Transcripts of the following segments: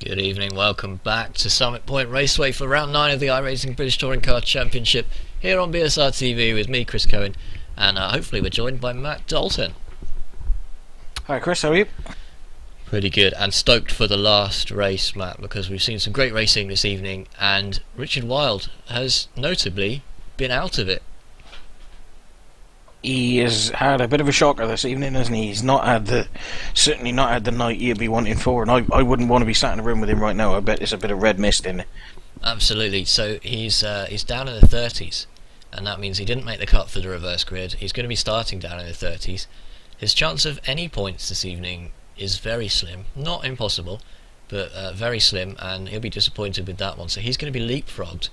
Good evening, welcome back to Summit Point Raceway for round 9 of the iRacing British Touring Car Championship here on BSR TV with me, Chris Cohen, and hopefully we're joined by Matt Dalton. Hi Chris, how are you? Pretty good, and stoked for the last race, Matt, because we've seen some great racing this evening and Richard Wilde has notably been out of it. He has had a bit of a shocker this evening, hasn't he? He's certainly not had the night you'd be wanting for, and I wouldn't want to be sat in a room with him right now. I bet there's a bit of red mist in it. Absolutely, so he's down in the 30s, and that means he didn't make the cut for the reverse grid. He's going to be starting down in the 30s. His chance of any points this evening is very slim, not impossible, but very slim, and he'll be disappointed with that one. So he's going to be leapfrogged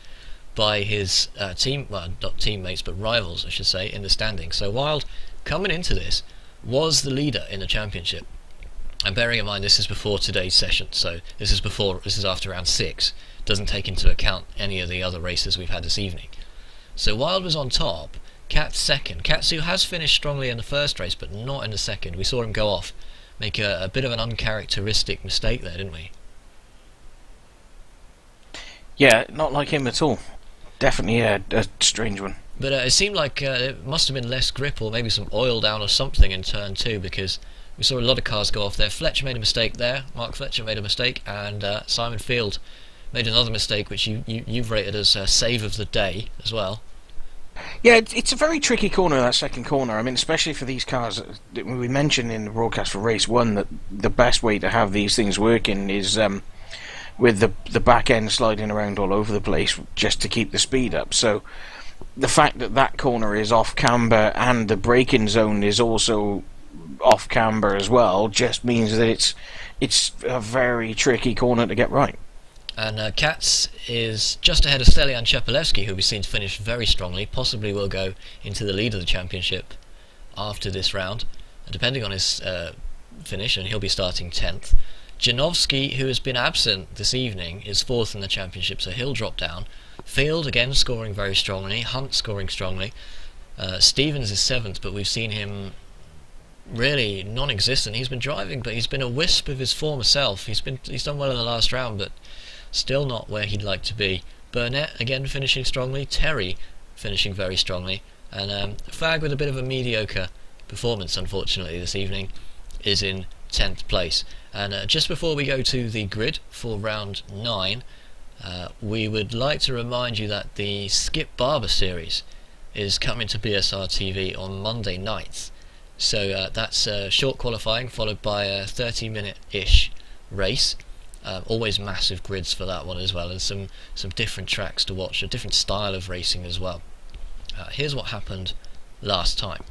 by his not teammates, but rivals, I should say, in the standings. So Wilde, coming into this, was the leader in the championship. And bearing in mind this is before today's session, so this is after round 6. Doesn't take into account any of the other races we've had this evening. So Wilde was on top, Katz second. Katz, who has finished strongly in the first race, but not in the second. We saw him go off, make a bit of an uncharacteristic mistake there, didn't we? Yeah, not like him at all. Definitely a strange one. But it seemed like it must have been less grip or maybe some oil down or something in turn 2, because we saw a lot of cars go off there. Fletcher made a mistake there, Mark Fletcher made a mistake, and Simon Field made another mistake which you've rated as save of the day as well. Yeah, it's a very tricky corner, that second corner. I mean, especially for these cars. We mentioned in the broadcast for race 1 that the best way to have these things working is with the back end sliding around all over the place just to keep the speed up. So the fact that that corner is off camber and the braking zone is also off camber as well just means that it's a very tricky corner to get right. And Katz is just ahead of Stelian Chepelevsky, who we've seen finish very strongly, possibly will go into the lead of the championship after this round, depending on his finish, and he'll be starting 10th. Janowski, who has been absent this evening, is 4th in the championship, so he'll drop down. Field, again, scoring very strongly. Hunt scoring strongly. Stevens is 7th, but we've seen him really non-existent. He's been driving, but he's been a wisp of his former self. He's done well in the last round, but still not where he'd like to be. Burnett, again, finishing strongly. Terry finishing very strongly. And Fag, with a bit of a mediocre performance, unfortunately, this evening, is in 10th place. And just before we go to the grid for round 9, we would like to remind you that the Skip Barber series is coming to BSR TV on Monday nights. So that's short qualifying followed by a 30-minute-ish race. Always massive grids for that one as well, and some different tracks to watch, a different style of racing as well. Here's what happened last time.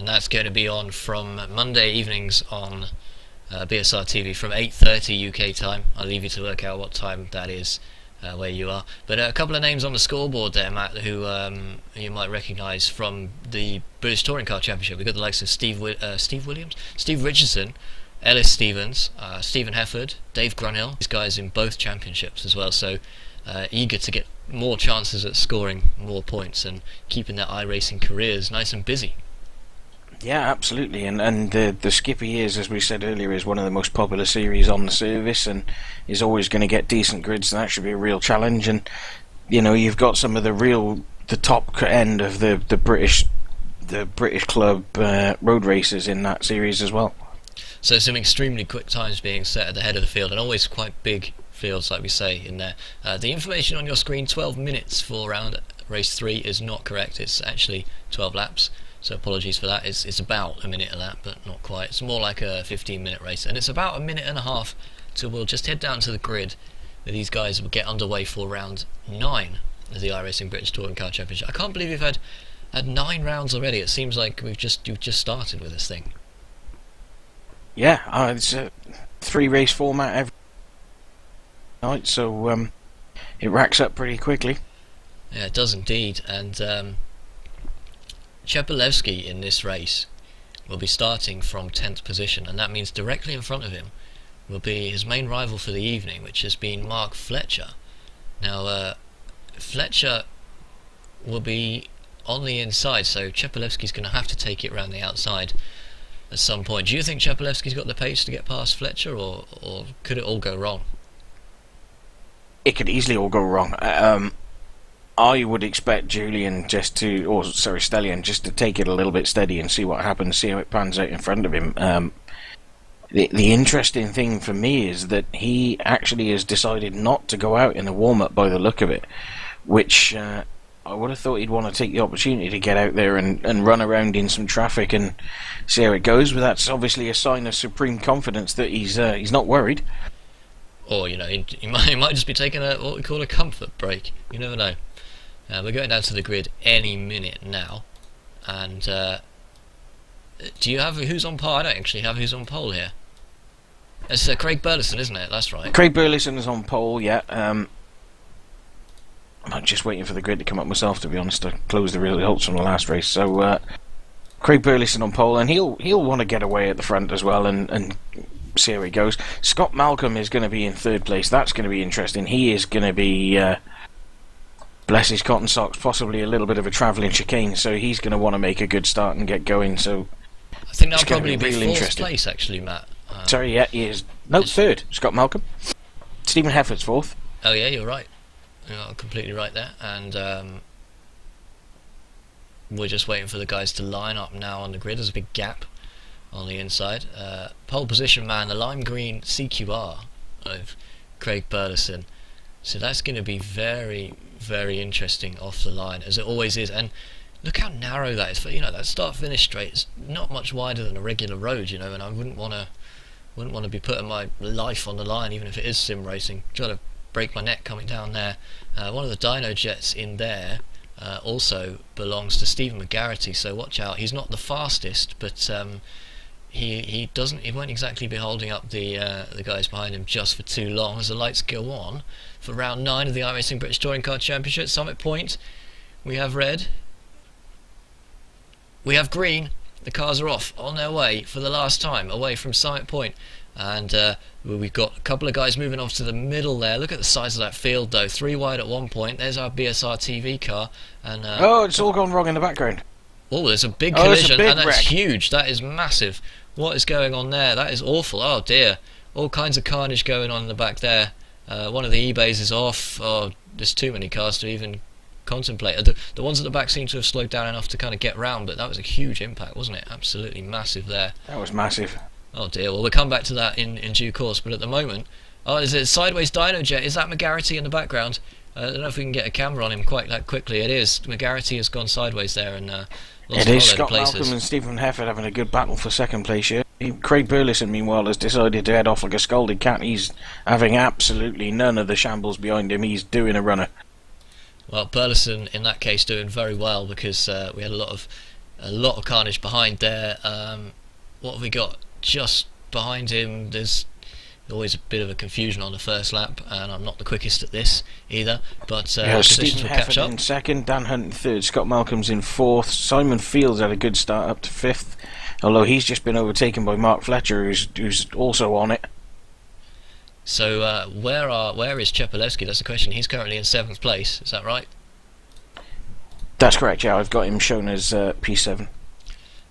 and that's going to be on from Monday evenings on BSR TV from 8:30 UK time. I'll leave you to work out what time that is where you are. But a couple of names on the scoreboard there, Matt, who you might recognise from the British Touring Car Championship. We've got the likes of Steve Williams, Steve Richardson, Ellis Stevens, Stephen Hefford, Dave Grunhill. These guys in both championships as well, so eager to get more chances at scoring more points and keeping their iRacing careers nice and busy. Yeah, absolutely, and the Skippy is, as we said earlier, is one of the most popular series on the service, and is always going to get decent grids. So that should be a real challenge. And you've got some of the top end of the British club road racers in that series as well. So some extremely quick times being set at the head of the field, and always quite big fields, like we say in there. The information on your screen, 12 minutes for round race 3, is not correct. It's actually 12 laps. So apologies for that. It's about a minute a lap, but not quite. It's more like a 15-minute race, and it's about a minute and a half till we'll just head down to the grid. These guys will get underway for round 9 of the iRacing British Touring Car Championship. I can't believe we've had 9 rounds already. It seems like you've just started with this thing. Yeah, it's a 3-race format every night, so it racks up pretty quickly. Yeah, it does indeed, and Chepelevsky in this race will be starting from 10th position, and that means directly in front of him will be his main rival for the evening, which has been Mark Fletcher. Now, Fletcher will be on the inside, so Chepelevsky's going to have to take it around the outside at some point. Do you think Chepelevsky's got the pace to get past Fletcher, or could it all go wrong? It could easily all go wrong. I would expect Stellion just to take it a little bit steady and see what happens, see how it pans out in front of him. The interesting thing for me is that he actually has decided not to go out in the warm-up by the look of it, which I would have thought he'd want to take the opportunity to get out there and run around in some traffic and see how it goes, but that's obviously a sign of supreme confidence that he's not worried. Or, he might just be taking what we call a comfort break. You never know. We're going down to the grid any minute now, and do you have who's on pole? I don't actually have who's on pole here. It's Craig Burleson, isn't it? That's right. Craig Burleson is on pole, yeah. I'm just waiting for the grid to come up myself, to be honest. I closed the results from the last race, so Craig Burleson on pole, and he'll want to get away at the front as well and see how he goes. Scott Malcolm is going to be in 3rd place. That's going to be interesting. He is going to be bless his cotton socks, possibly a little bit of a travelling chicane, so he's going to want to make a good start and get going. So I think that'll probably be 4th place, actually, Matt. Sorry, yeah, he is. No, 3rd, Scott Malcolm. Stephen Hefford's 4th. Oh yeah, you're right. You're completely right there. And we're just waiting for the guys to line up now on the grid. There's a big gap on the inside. Pole position man, the lime green CQR of Craig Burleson. So that's going to be very, very interesting off the line, as it always is. And look how narrow that is. That start-finish straight is not much wider than a regular road, and I wouldn't want to be putting my life on the line, even if it is sim racing. Try to break my neck coming down there. One of the dyno jets in there also belongs to Stephen McGarity, so watch out. He's not the fastest, but he won't exactly be holding up the guys behind him just for too long as the lights go on for round 9 of the iRacing British Touring Car Championship. Summit Point, we have red, we have green. The cars are off on their way for the last time away from Summit Point, and we've got a couple of guys moving off to the middle there. Look at the size of that field though, 3 wide at one point. There's our BSR TV car, and it's all gone wrong in the background. Oh, there's a big collision, and that's wreck. Huge. That is massive. What is going on there? That is awful. Oh dear. All kinds of carnage going on in the back there. One of the eBays is off. Oh, there's too many cars to even contemplate. The ones at the back seem to have slowed down enough to kind of get round, but that was a huge impact, wasn't it? Absolutely massive there. That was massive. Oh dear. Well, we'll come back to that in due course, but at the moment... Oh, is it sideways dyno jet? Is that McGarity in the background? I don't know if we can get a camera on him quite that quickly. It is. McGarity has gone sideways there, and it is. Scott Malcolm and Stephen Hefford having a good battle for 2nd place here. Craig Burleson, meanwhile, has decided to head off like a scalded cat. He's having absolutely none of the shambles behind him. He's doing a runner. Well, Burleson, in that case, doing very well, because we had a lot of A lot of carnage behind there. What have we got just behind him? There's always a bit of a confusion on the first lap, and I'm not the quickest at this either, but positions Stephen will catch Hefford up. in second, Dan Hunt in third, Scott Malcolm's in fourth, Simon Fields had a good start up to fifth, although he's just been overtaken by Mark Fletcher, who's also on it. So where is Chepelewski? That's the question. He's currently in 7th place, is that right? That's correct, yeah, I've got him shown as P7.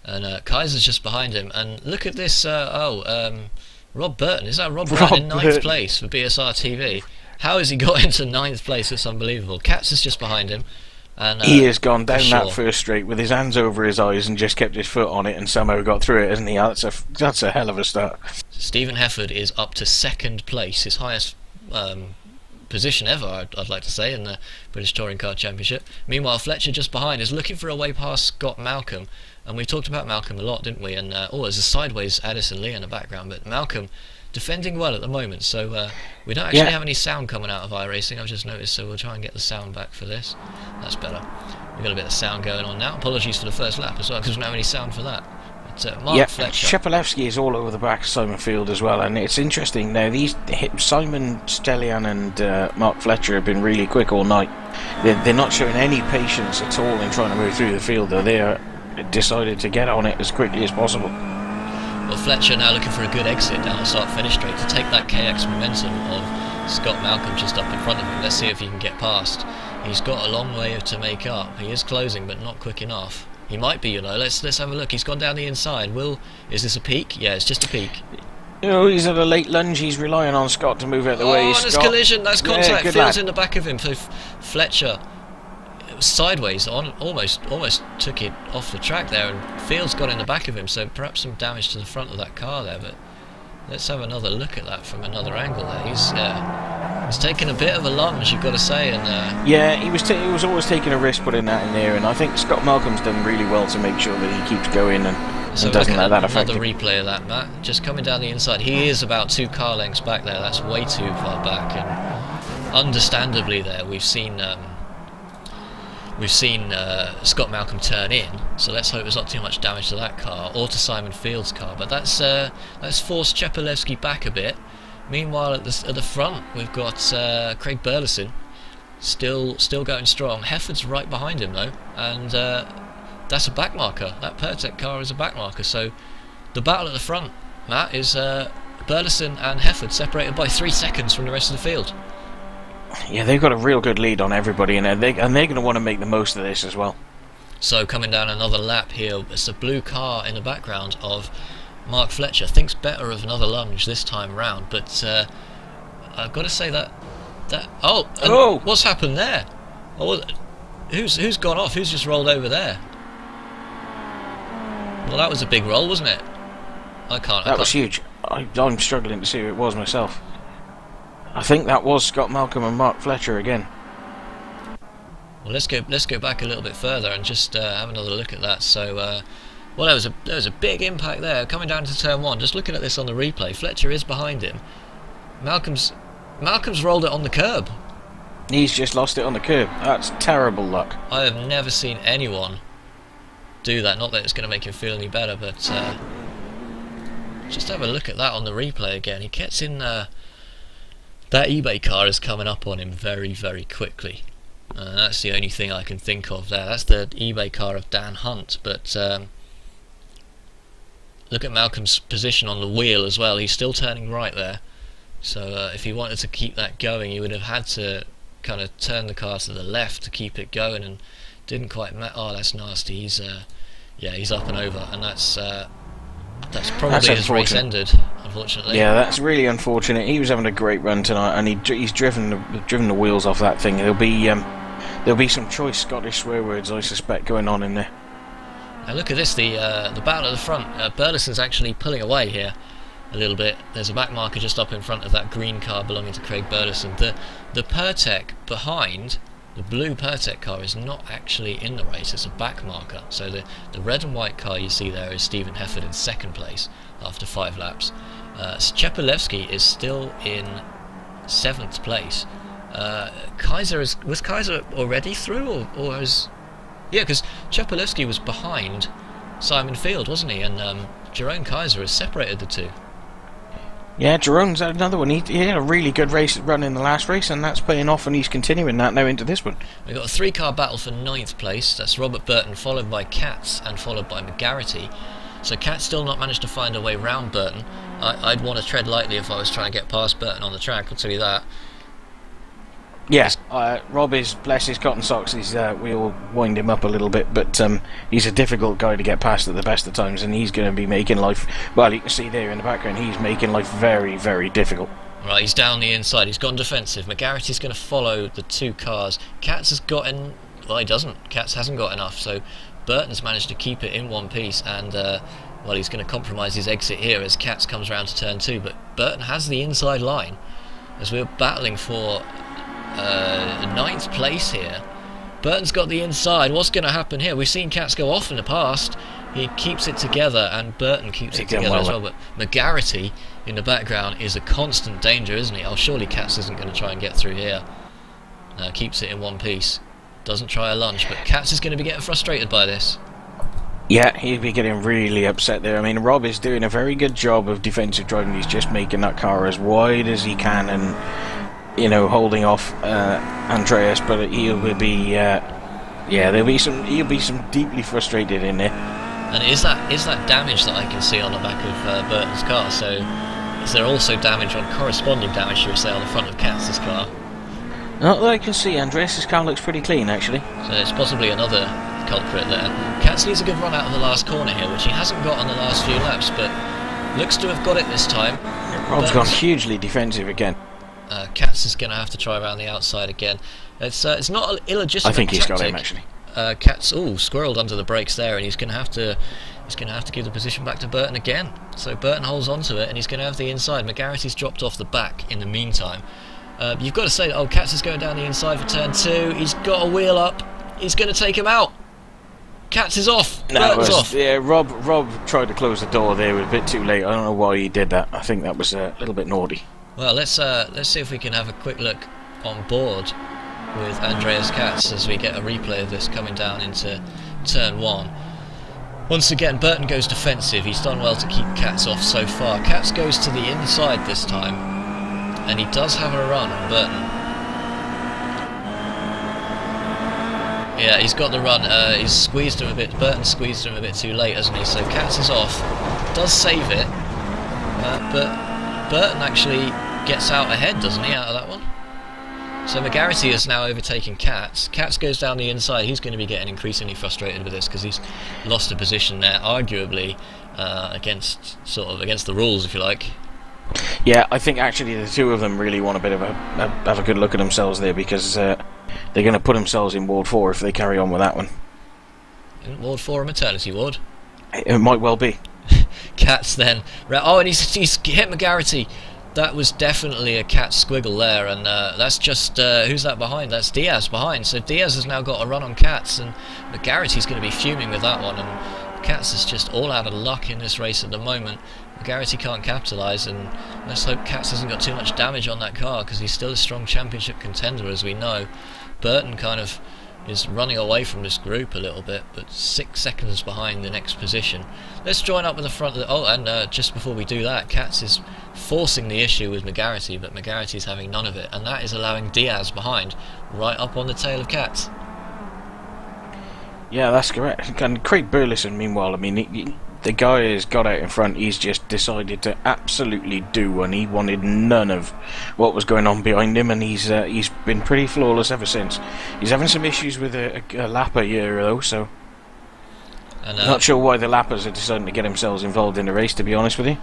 And Kaiser's just behind him, and look at this, Rob Burton. Is that Rob Burton in 9th place for BSR TV? How has he got into 9th place? It's unbelievable. Katz is just behind him. And he has gone down that first straight with his hands over his eyes and just kept his foot on it and somehow got through it, hasn't he? That's a hell of a start. Stephen Hefford is up to 2nd place, his highest position ever, I'd like to say, in the British Touring Car Championship. Meanwhile, Fletcher just behind is looking for a way past Scott Malcolm, and we talked about Malcolm a lot, didn't we? And there's a sideways Addison Lee in the background, but Malcolm defending well at the moment, so we don't actually have any sound coming out of iRacing, I've just noticed, so we'll try and get the sound back for this. That's better. We've got a bit of sound going on now. Apologies for the first lap as well, because we don't have any sound for that. Mark Fletcher. Chepelewski is all over the back of Simon Field as well, and it's interesting now. Simon Stellian and Mark Fletcher have been really quick all night. They're not showing any patience at all in trying to move through the field, though. They are decided to get on it as quickly as possible. Well, Fletcher now looking for a good exit down the start-finish straight to take that KX momentum of Scott Malcolm just up in front of him. Let's see if he can get past. He's got a long way to make up. He is closing, but not quick enough. He might be, Let's have a look. He's gone down the inside. Is this a peak? Yeah, it's just a peak. He's at a late lunge. He's relying on Scott to move out of the way. Oh, there's collision. That's contact. Yeah, Fields in the back of him. So Fletcher sideways almost took it off the track there, and Fields got in the back of him. So perhaps some damage to the front of that car there. But let's have another look at that from another angle there. He's taken a bit of a lunge, you've got to say, and he was always taking a risk putting that in there, and I think Scott Malcolm's done really well to make sure that he keeps going and doesn't let that affect him. Another replay of that, Matt. Just coming down the inside. He is about 2 car lengths back there. That's way too far back, and understandably there we've seen Scott Malcolm turn in, so let's hope there's not too much damage to that car or to Simon Fields' car. But that's forced Chepelewski back a bit. Meanwhile, at the front, we've got Craig Burleson still going strong. Hefford's right behind him though, and that's a back marker. That Pertec car is a back marker. So the battle at the front, Matt, is Burleson and Hefford separated by 3 seconds from the rest of the field. Yeah, they've got a real good lead on everybody, and they're going to want to make the most of this as well. So coming down another lap here, it's a blue car in the background of Mark Fletcher. Thinks better of another lunge this time round, but I've got to say that what's happened there? Oh, who's gone off? Who's just rolled over there? Well, that was a big roll, wasn't it? That was huge. I'm struggling to see who it was myself. I think that was Scott Malcolm and Mark Fletcher again. Well, let's go back a little bit further and just have another look at that. So, well, there was a big impact there coming down to turn 1. Just looking at this on the replay, Fletcher is behind him. Malcolm's rolled it on the curb. He's just lost it on the curb. That's terrible luck. I have never seen anyone do that. Not that it's going to make him feel any better, but just have a look at that on the replay again. He gets in. That eBay car is coming up on him very, very quickly. That's the only thing I can think of there. That's the eBay car of Dan Hunt, but look at Malcolm's position on the wheel as well. He's still turning right there, so if he wanted to keep that going, he would have had to kind of turn the car to the left to keep it going, and didn't quite oh, that's nasty. He's up and over, and that's probably his race ended, unfortunately. Yeah, that's really unfortunate. He was having a great run tonight, and he's driven the wheels off that thing. There'll be some choice Scottish swear words, I suspect, going on in there. Now look at this, the battle at the front. Burleson's actually pulling away here a little bit. There's a back marker just up in front of that green car belonging to Craig Burleson. The Pertec behind, the blue Pertec car, is not actually in the race. It's a back marker. So the red and white car you see there is Stephen Hefford in 2nd place after 5 laps. Chepelewski is still in 7th place. Was Kaiser already through, or has Yeah, because Chepelewski was behind Simon Field, wasn't he? And Jerome Kaiser has separated the two. Yeah, Jerome's had another one. He had a really good race run in the last race, and that's paying off, and he's continuing that now into this one. We've got a 3-car battle for 9th place. That's Robert Burton, followed by Katz, and followed by McGarity. So Katz still not managed to find a way round Burton. I'd want to tread lightly if I was trying to get past Burton on the track, I'll tell you that. Yes, Rob is, bless his cotton socks, we all wind him up a little bit, but he's a difficult guy to get past at the best of times, and he's going to be making life, well, you can see there in the background, he's making life very, very difficult. Right, he's down the inside, he's gone defensive. McGarity's going to follow the 2 cars. Katz has gotten, well, he doesn't. Katz hasn't got enough, so Burton's managed to keep it in one piece, and well, he's going to compromise his exit here as Katz comes round to turn 2, but Burton has the inside line as we're battling for 9th place here. Burton's got the inside. What's going to happen here? We've seen Katz go off in the past. He keeps it together, and Burton keeps it together as well. But McGarity in the background is a constant danger, isn't he? Oh, surely Katz isn't going to try and get through here. No, keeps it in one piece. Doesn't try a lunge, but Katz is going to be getting frustrated by this. Yeah, he'd be getting really upset there. I mean, Rob is doing a very good job of defensive driving. He's just making that car as wide as he can, and holding off Andreas, but he'll be he'll be some deeply frustrated in there. And is that damage that I can see on the back of Burton's car? So is there also damage on corresponding damage, should we say, on the front of Katz's car? Not that I can see. Andreas' car looks pretty clean, actually. So it's possibly another culprit there. Katz needs a good run out of the last corner here, which he hasn't got on the last few laps, but looks to have got it this time. Rob's gone hugely defensive again. Katz is going to have to try around the outside again. It's not an illegitimate I think he's tactic. got him, actually. Katz, squirreled under the brakes there, and he's going to have to give the position back to Burton again. So Burton holds on to it, and he's going to have the inside. McGarity's dropped off the back in the meantime. You've got to say that Katz is going down the inside for turn 2. He's got a wheel up. He's going to take him out. Katz is off. Burton's off. Yeah, Rob tried to close the door there. It was a bit too late. I don't know why he did that. I think that was a little bit naughty. Well, let's see if we can have a quick look on board with Andreas Katz as we get a replay of this coming down into turn 1. Once again, Burton goes defensive. He's done well to keep Katz off so far. Katz goes to the inside this time, and he does have a run on Burton. Yeah, he's got the run. He's squeezed him a bit. Burton squeezed him a bit too late, hasn't he? So Katz is off. Does save it, but Burton actually gets out ahead, doesn't he, out of that one? So McGarity is now overtaking Katz. Katz goes down the inside. He's going to be getting increasingly frustrated with this because he's lost a position there, arguably against the rules, if you like. Yeah, I think actually the two of them really want a bit of have a good look at themselves there, because they're going to put themselves in Ward 4 if they carry on with that one. Isn't Ward 4 a maternity ward? It might well be. Katz then. Oh, and he's hit McGarity. That was definitely a Katz squiggle there, and that's just who's that behind? That's Diaz behind. So Diaz has now got a run on Katz, and McGarity's going to be fuming with that one. And Katz is just all out of luck in this race at the moment. McGarity can't capitalise, and let's hope Katz hasn't got too much damage on that car, because he's still a strong championship contender, as we know. Burton kind of is running away from this group a little bit, but 6 seconds behind the next position. Let's join up with the front of the... just before we do that, Katz is forcing the issue with McGarity, but McGarity's having none of it, and that is allowing Diaz behind, right up on the tail of Katz. Yeah, that's correct. And Craig Burleson, meanwhile, I mean, the guy has got out in front. He's just decided to absolutely do one. He wanted none of what was going on behind him, and he's been pretty flawless ever since. He's having some issues with a lapper here, though, so and, not sure why the lappers are deciding to get themselves involved in the race, to be honest with you.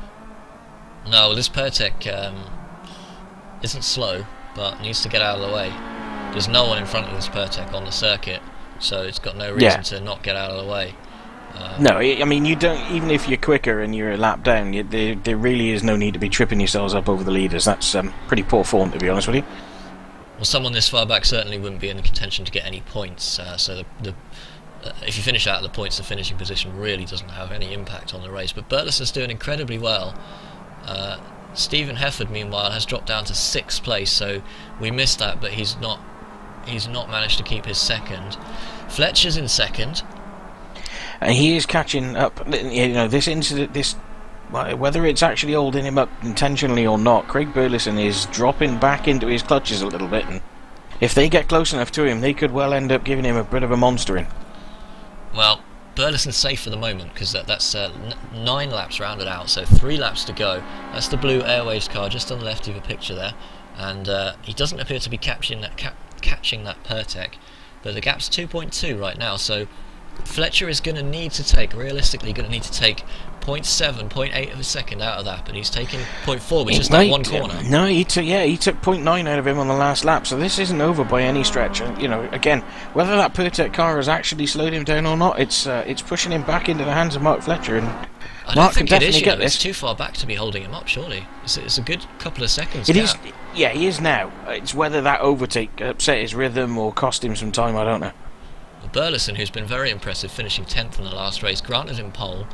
No, this Pertec isn't slow, but needs to get out of the way. There's no one in front of this Pertec on the circuit, so it's got no reason to not get out of the way. No, I mean, you don't. Even if you're quicker and you're a lap down, there really is no need to be tripping yourselves up over the leaders. That's pretty poor form, to be honest with you. Well, someone this far back certainly wouldn't be in the contention to get any points. So if you finish out of the points, the finishing position really doesn't have any impact on the race. But Burleson's doing incredibly well. Stephen Hefford, meanwhile, has dropped down to 6th place, so we missed that, but he's not he's not managed to keep his second. Fletcher's in second. And he is catching up. You know, this incident, whether it's actually holding him up intentionally or not, Craig Burleson is dropping back into his clutches a little bit, and if they get close enough to him, they could well end up giving him a bit of a monstering. Well, Burleson's safe for the moment, because that's 9 laps rounded out, so 3 laps to go. That's the blue Airwaves car just on the left of the picture there, and he doesn't appear to be catching that Pertec, but the gap's 2.2 right now, so Fletcher is going to need to take, realistically, 0.7, 0.8 of a second out of that, but he's taking 0.4, which is that one corner. No, he took 0.9 out of him on the last lap, so this isn't over by any stretch. You know, again, whether that Pertec car has actually slowed him down or not, it's pushing him back into the hands of Mark Fletcher, and Mark can definitely get this. It's too far back to be holding him up, surely. It's a good couple of seconds. It is, yeah, he is now. It's whether that overtake upset his rhythm or cost him some time, I don't know. Burleson, who's been very impressive, finishing 10th in the last race, granted in pole,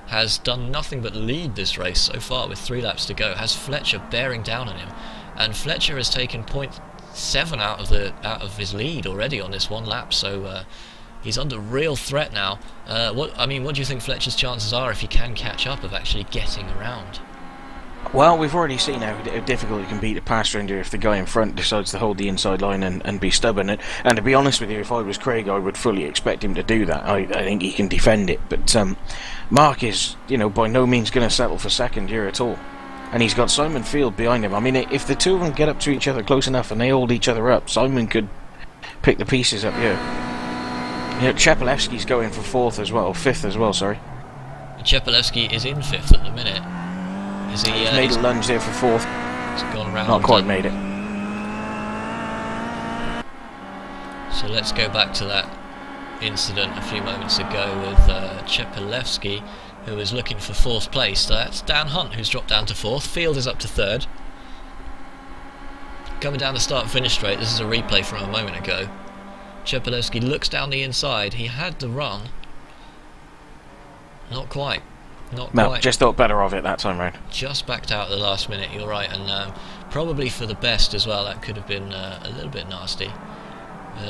has done nothing but lead this race so far with 3 laps to go, has Fletcher bearing down on him, and Fletcher has taken 0.7 out of his lead already on this one lap, so he's under real threat now. What do you think Fletcher's chances are, if he can catch up, of actually getting around? Well, we've already seen how difficult it can be to pass around here if the guy in front decides to hold the inside line and be stubborn. And to be honest with you, if I was Craig, I would fully expect him to do that. I think he can defend it. But Mark is, by no means going to settle for second here at all. And he's got Simon Field behind him. I mean, if the two of them get up to each other close enough and they hold each other up, Simon could pick the pieces up here. Chepelevsky's going for fifth as well, sorry. Chepelevsky is in 5th at the minute. He's made a lunge there for 4th. He's gone around. Not quite made it. So let's go back to that incident a few moments ago with Chepelevsky, who was looking for 4th place. So that's Dan Hunt, who's dropped down to 4th. Field is up to 3rd. Coming down the start-finish straight, this is a replay from a moment ago. Chepelevsky looks down the inside. He had the run. Not quite. Just thought better of it that time round. Just backed out at the last minute, you're right, and probably for the best as well. That could have been a little bit nasty.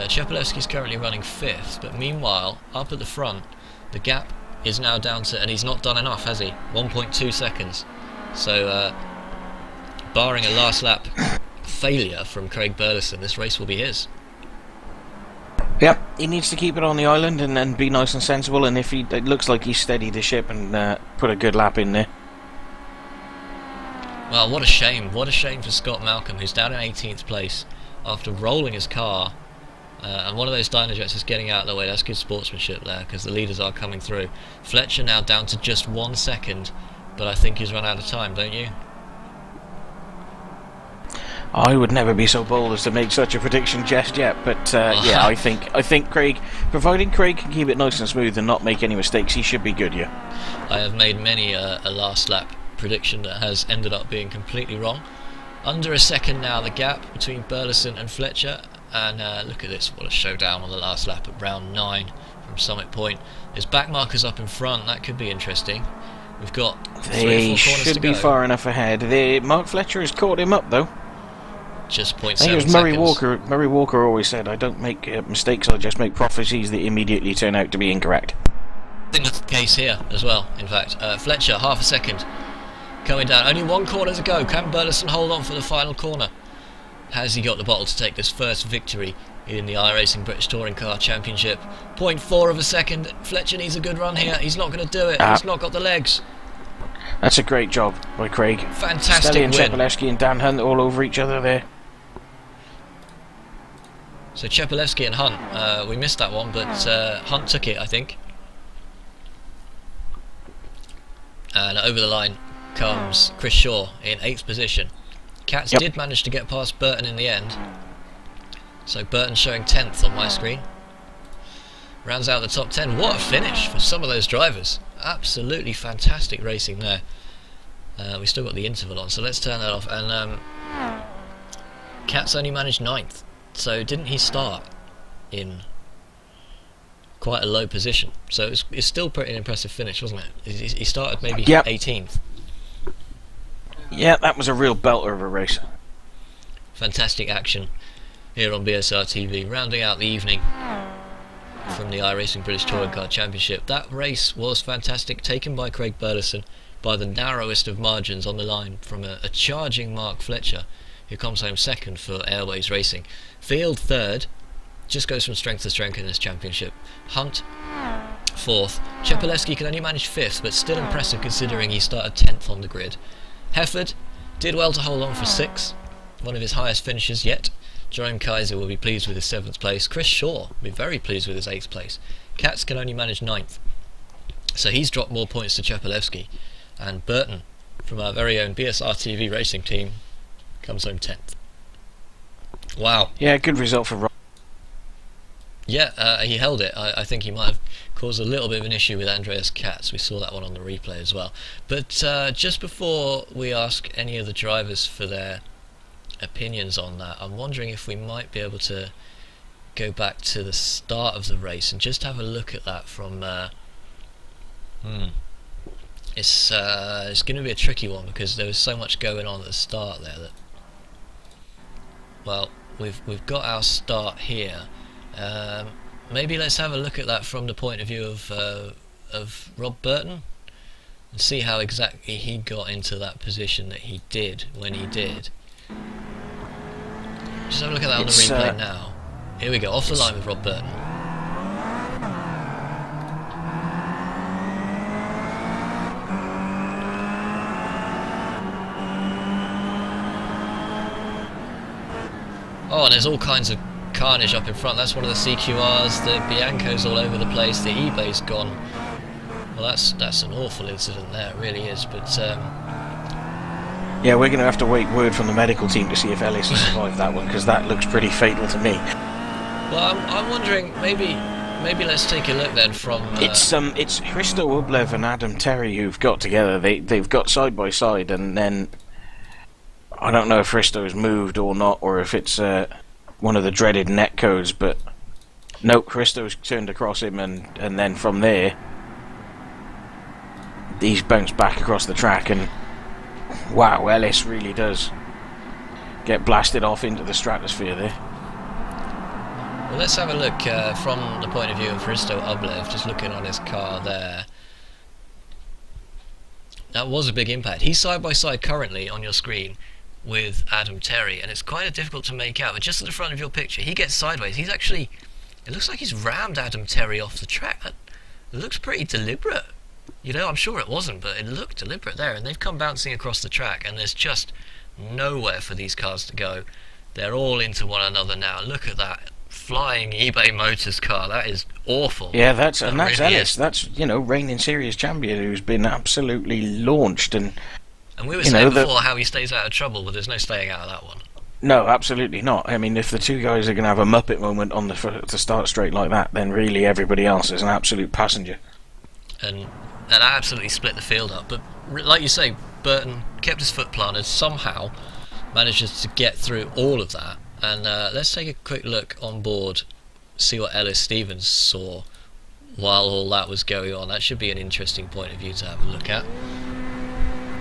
Chepelevsky's currently running 5th, but meanwhile, up at the front, the gap is now down to, and he's not done enough, has he? 1.2 seconds. So, barring a last lap failure from Craig Burleson, this race will be his. Yep, he needs to keep it on the island and be nice and sensible, and if it looks like he's steadied the ship and put a good lap in there. Well, what a shame for Scott Malcolm, who's down in 18th place after rolling his car, and one of those Dynajets is getting out of the way. That's good sportsmanship there, because the leaders are coming through. Fletcher now down to just 1 second, but I think he's run out of time, don't you? I would never be so bold as to make such a prediction just yet, but yeah, I think Craig, providing Craig can keep it nice and smooth and not make any mistakes, he should be good, yeah. I have made many a last lap prediction that has ended up being completely wrong. Under a second now, the gap between Burleson and Fletcher, and look at this, what a showdown on the last lap at round 9 from Summit Point. There's back markers up in front, that could be interesting. We've got 3 or 4 corners to go. They should be far enough ahead. Mark Fletcher has caught him up though. Just 0.7 seconds. I think it was Murray Walker. Murray Walker always said, "I don't make mistakes. I just make prophecies that immediately turn out to be incorrect." I think that's the case here as well. In fact, Fletcher half a second coming down. Only 1 corner to go. Can Burleson hold on for the final corner? Has he got the bottle to take this first victory in the iRacing British Touring Car Championship? 0.4 of a second. Fletcher needs a good run here. He's not going to do it. He's not got the legs. That's a great job by Craig. Fantastic win. win. Chepelevsky and Dan Hunt all over each other there. So Chepelevsky and Hunt, we missed that one, but Hunt took it, I think. And over the line comes Chris Shaw in 8th position. Katz did manage to get past Burton in the end. So Burton showing 10th on my screen. Rounds out the top 10. What a finish for some of those drivers. Absolutely fantastic racing there. We still got the interval on, so let's turn that off. And Katz only managed 9th. So didn't he start in quite a low position? So it's still pretty an impressive finish, wasn't it? He started maybe 18th. Yeah, that was a real belter of a race. Fantastic action. here on BSR TV, rounding out the evening from the iRacing British Touring Car Championship. That race was fantastic, taken by Craig Burleson by the narrowest of margins on the line from a charging Mark Fletcher, who comes home second for Airways Racing. Field third, just goes from strength to strength in this championship. Hunt fourth. Czepelewski can only manage fifth, but still impressive considering he started 10th on the grid. Hefford did well to hold on for sixth, one of his highest finishes yet. Jerome Kaiser will be pleased with his 7th place. Chris Shaw will be very pleased with his 8th place. Katz can only manage 9th, so he's dropped more points to Czepelewski. And Burton, from our very own BSR TV racing team, comes home 10th. Wow. Yeah, good result for Rob. Yeah, he held it. I think he might have caused a little bit of an issue with Andreas Katz. We saw that one on the replay as well. But just before we ask any of the drivers for their opinions on that, I'm wondering if we might be able to go back to the start of the race and just have a look at that from... It's going to be a tricky one because there was so much going on at the start there that... Well, we've got our start here. Maybe let's have a look at that from the point of view of Rob Burton and see how exactly he got into that position that he did when he did. Just have a look at that on the replay now. Here we go, off the line with Rob Burton. Oh, and there's all kinds of carnage up in front. That's one of the CQRs. The Bianco's all over the place. The eBay's gone. Well, that's an awful incident there. It really is. But yeah, we're going to have to wait word from the medical team to see if Ellis has survived that one, because that looks pretty fatal to me. Well, I'm wondering, maybe let's take a look then from... It's Hristo Ublev and Adam Terry who've got together. They've got side by side, and then I don't know if Hristo's moved or not, or if it's one of the dreaded net codes, but no, Hristo's turned across him, and then from there he's bounced back across the track, and wow, Ellis really does get blasted off into the stratosphere there. Well, let's have a look from the point of view of Hristo Ublev, just looking on his car there. That was a big impact. He's side by side currently on your screen with Adam Terry, and it's kind of difficult to make out, but just at the front of your picture he gets sideways. He's actually, it looks like he's rammed Adam Terry off the track. It looks pretty deliberate, you know. I'm sure it wasn't, but it looked deliberate there, and they've come bouncing across the track, and there's just nowhere for these cars to go. They're all into one another now. Look at that flying eBay Motors car. That is awful. Yeah, that's really Ellis. is. That's, you know, reigning series champion who's been absolutely launched, and we were saying before how he stays out of trouble, but there's no staying out of that one. No, absolutely not. I mean, if the two guys are going to have a Muppet moment on the start straight like that, then really everybody else is an absolute passenger. And that absolutely split the field up. But like you say, Burton kept his foot planted, somehow manages to get through all of that. And let's take a quick look on board, see what Ellis Stevens saw while all that was going on. That should be an interesting point of view to have a look at.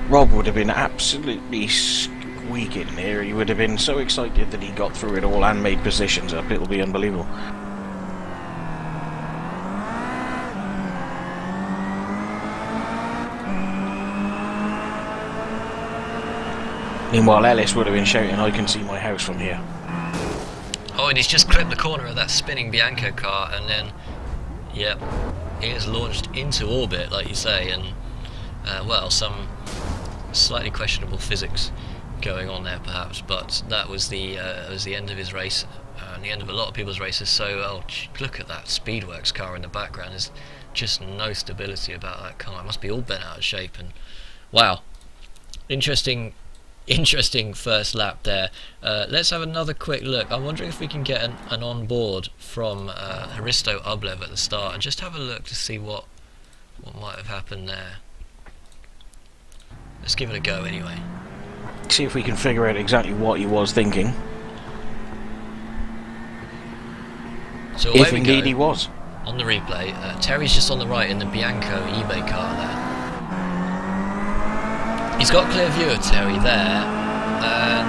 Rob would have been absolutely squeaking there. He would have been so excited that he got through it all and made positions up. It'll be unbelievable. Meanwhile, Ellis would have been shouting, "I can see my house from here." Oh, and he's just clipped the corner of that spinning Bianco car, and then, yep, he is launched into orbit, like you say, and well, some slightly questionable physics going on there perhaps, but that was the end of his race, and the end of a lot of people's races. So look at that Speedworks car in the background. There's just no stability about that car. It must be all bent out of shape, and wow, interesting first lap there. Let's have another quick look. I'm wondering if we can get an on-board from Hristo Ublev at the start and just have a look to see what might have happened there. Let's give it a go anyway. See if we can figure out exactly what he was thinking. So if indeed he was. On the replay, Terry's just on the right in the Bianco eBay car there. He's got clear view of Terry there, and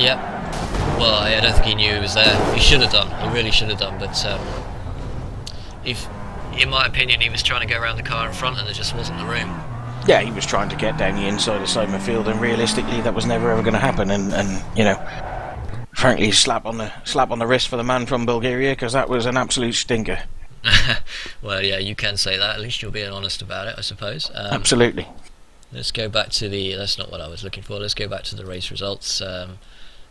yep, Well, I don't think he knew he was there. He should have done. He really should have done. But if, in my opinion, he was trying to go around the car in front, and there just wasn't the room. Yeah, he was trying to get down the inside of Simon Field, and realistically, that was never ever going to happen. And you know, frankly, slap on the wrist for the man from Bulgaria, because that was an absolute stinker. Well, yeah, you can say that. At least you're being honest about it, I suppose. Absolutely. Let's go back to that's not what I was looking for. Let's go back to the race results.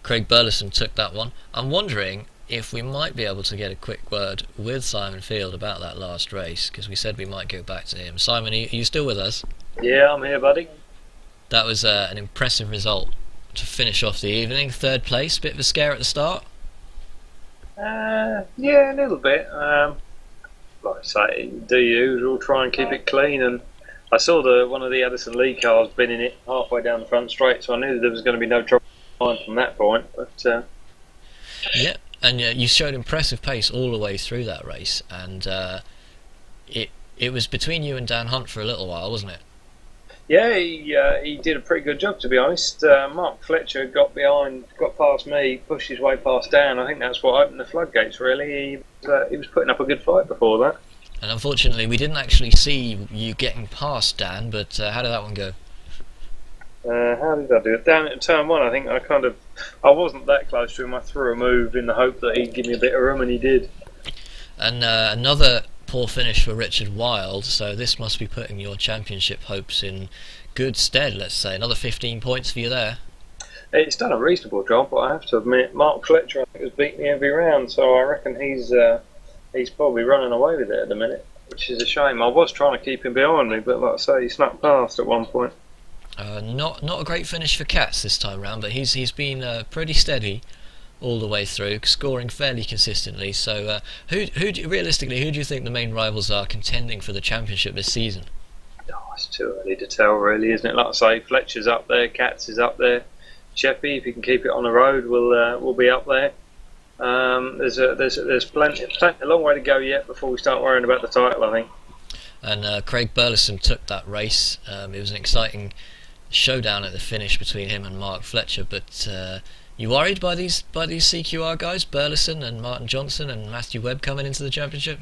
Craig Burleson took that one. I'm wondering if we might be able to get a quick word with Simon Field about that last race, because we said we might go back to him. Simon, are you still with us? Yeah, I'm here, buddy. That was an impressive result to finish off the evening. 3rd place, bit of a scare at the start. Yeah, a little bit. Like I say, do usual, try and keep it clean. And I saw one of the Addison Lee cars binning it halfway down the front straight, so I knew there was going to be no trouble from that point. But yeah, and you showed impressive pace all the way through that race, and it was between you and Dan Hunt for a little while, wasn't it? yeah, he did a pretty good job, to be honest. Mark Fletcher got past me, pushed his way past Dan. I think that's what opened the floodgates, really. He was putting up a good fight before that. And unfortunately, we didn't actually see you getting past Dan, but how did that one go? How did I do it? Down at turn 1, I think I wasn't that close to him. I threw a move in the hope that he'd give me a bit of room, and he did. And another poor finish for Richard Wilde, so this must be putting your championship hopes in good stead, let's say. Another 15 points for you there. It's done a reasonable job, but I have to admit, Mark Fletcher, I think, has beaten me every round, so I reckon he's probably running away with it at the minute, which is a shame. I was trying to keep him behind me, but like I say, he snuck past at one point. Not a great finish for Katz this time round, but he's been pretty steady all the way through, scoring fairly consistently. So, realistically, who do you think the main rivals are contending for the championship this season? Oh, it's too early to tell, really, isn't it? Like I say, Fletcher's up there, Katz is up there, Sheppy, if he can keep it on the road, will be up there. There's plenty, a long way to go yet before we start worrying about the title, I think. And Craig Burleson took that race. It was an exciting showdown at the finish between him and Mark Fletcher, but you worried by these CQR guys, Burleson and Martin Johnson and Matthew Webb coming into the championship?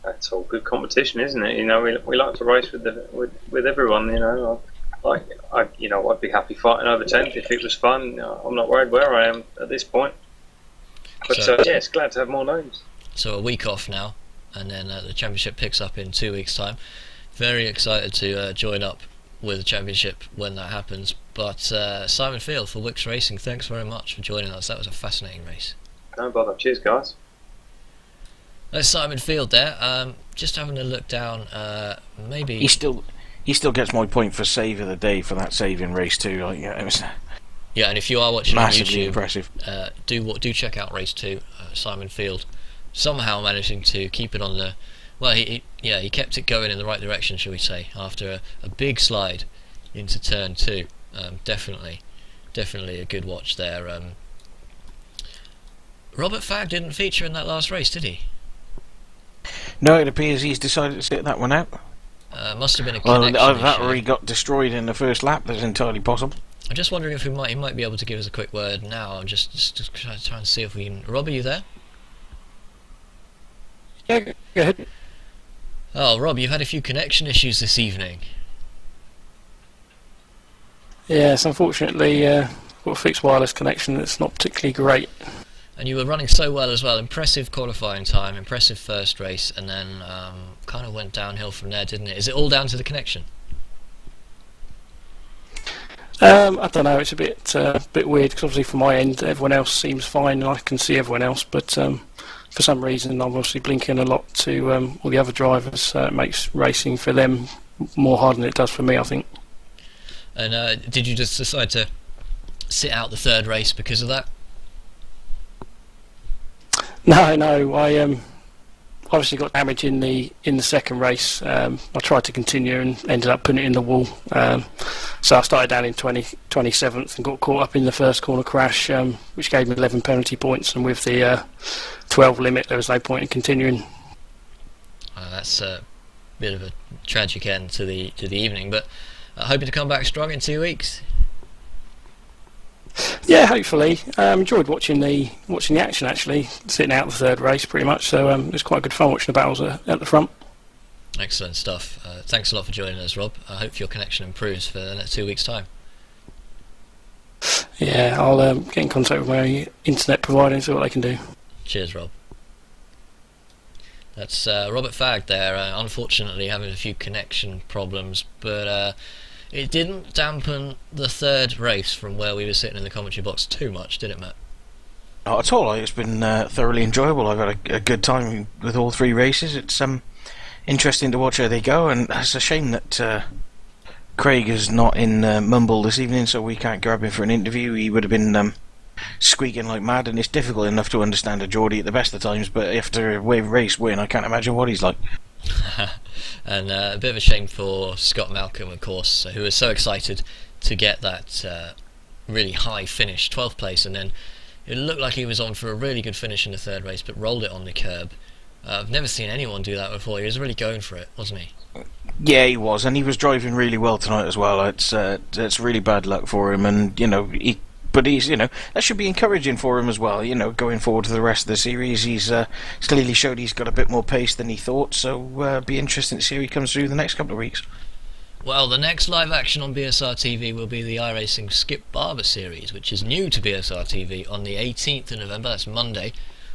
That's all good competition, isn't it? You know, we like to race with everyone. You know, I'd be happy fighting over 10th if it was fun. I'm not worried where I am at this point. But yes, glad to have more names. So a week off now, and then the championship picks up in 2 weeks' time. Very excited to join up with the championship when that happens. But Simon Field for Wicks Racing, thanks very much for joining us. That was a fascinating race. No bother. Cheers, guys. That's Simon Field there. Just having a look down. Maybe He still gets my point for save of the day for that saving race too. Like, yeah, it was yeah, and if you are watching on massively YouTube, impressive. do check out race 2. Simon Field somehow managing to keep it on the. Well, he kept it going in the right direction, shall we say, after a big slide into turn 2. Definitely a good watch there. Robert Fagg didn't feature in that last race, did he? No, it appears he's decided to sit that one out. Must have been a Well, connection that issue. or he got destroyed in the first lap. That's entirely possible. I'm just wondering if he might be able to give us a quick word now. Just try and see if we can. Rob, are you there? Yeah, go ahead. Oh, Rob, you've had a few connection issues this evening. Yes, unfortunately, got a fixed wireless connection that's not particularly great. And you were running so well as well. Impressive qualifying time, impressive first race, and then kind of went downhill from there, didn't it? Is it all down to the connection? I don't know. It's a bit weird because obviously from my end, everyone else seems fine, and I can see everyone else. But for some reason, I'm obviously blinking a lot to all the other drivers. It makes racing for them more hard than it does for me, I think. And did you just decide to sit out the third race because of that? No, I obviously got damage in the second race. I tried to continue and ended up putting it in the wall. So I started down in 27th and got caught up in the first corner crash, which gave me 11 penalty points. And with the 12 limit, there was no point in continuing. That's a bit of a tragic end to the evening, but hoping to come back strong in 2 weeks. Yeah, hopefully. Enjoyed watching the action, actually, sitting out the third race pretty much. So it was quite good fun watching the battles at the front. Excellent stuff. Thanks a lot for joining us, Rob. I hope your connection improves for the next 2 weeks' time. Yeah, I'll get in contact with my internet provider and see what they can do. Cheers, Rob. That's Robert Fagg there, unfortunately having a few connection problems, but it didn't dampen the third race from where we were sitting in the commentary box too much, did it, Matt? Not at all. It's been thoroughly enjoyable. I've had a good time with all three races. It's interesting to watch how they go, and it's a shame that Craig is not in Mumble this evening, so we can't grab him for an interview. He would have been squeaking like mad, and it's difficult enough to understand a Geordie at the best of times, but after a race win, I can't imagine what he's like. And a bit of a shame for Scott Malcolm, of course, who was so excited to get that really high finish, 12th place, and then it looked like he was on for a really good finish in the third race, but rolled it on the curb. I've never seen anyone do that before. He was really going for it, wasn't he? Yeah, he was, and he was driving really well tonight as well. It's really bad luck for him, and but he's that should be encouraging for him as well. Going forward to the rest of the series, he's clearly showed he's got a bit more pace than he thought. So be interesting to see how he comes through the next couple of weeks. Well, the next live action on BSR TV will be the iRacing Skip Barber series, which is new to BSR TV on the 18th of November. That's Monday,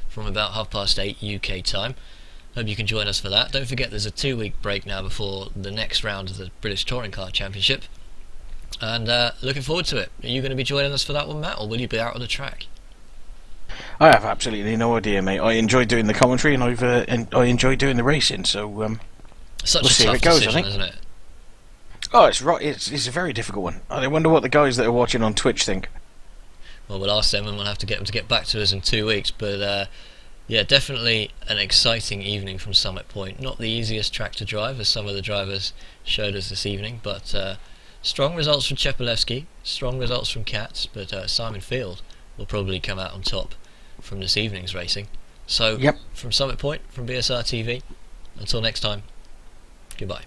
from about 8:30 UK time. Hope you can join us for that. Don't forget there's a 2-week break now before the next round of the British Touring Car Championship. And looking forward to it. Are you going to be joining us for that one, Matt, or will you be out on the track? I have absolutely no idea, mate. I enjoy doing the commentary, and I enjoy doing the racing. So Such we'll a see how tough it goes, decision, I think. isn't it? Oh, it's right. It's a very difficult one. I wonder what the guys that are watching on Twitch think. Well, we'll ask them, and we'll have to get them to get back to us in 2 weeks. But yeah, definitely an exciting evening from Summit Point. Not the easiest track to drive, as some of the drivers showed us this evening, but strong results from Chepelewski, strong results from Katz, but Simon Field will probably come out on top from this evening's racing. So, Yep. From Summit Point, from BSR TV, until next time, goodbye.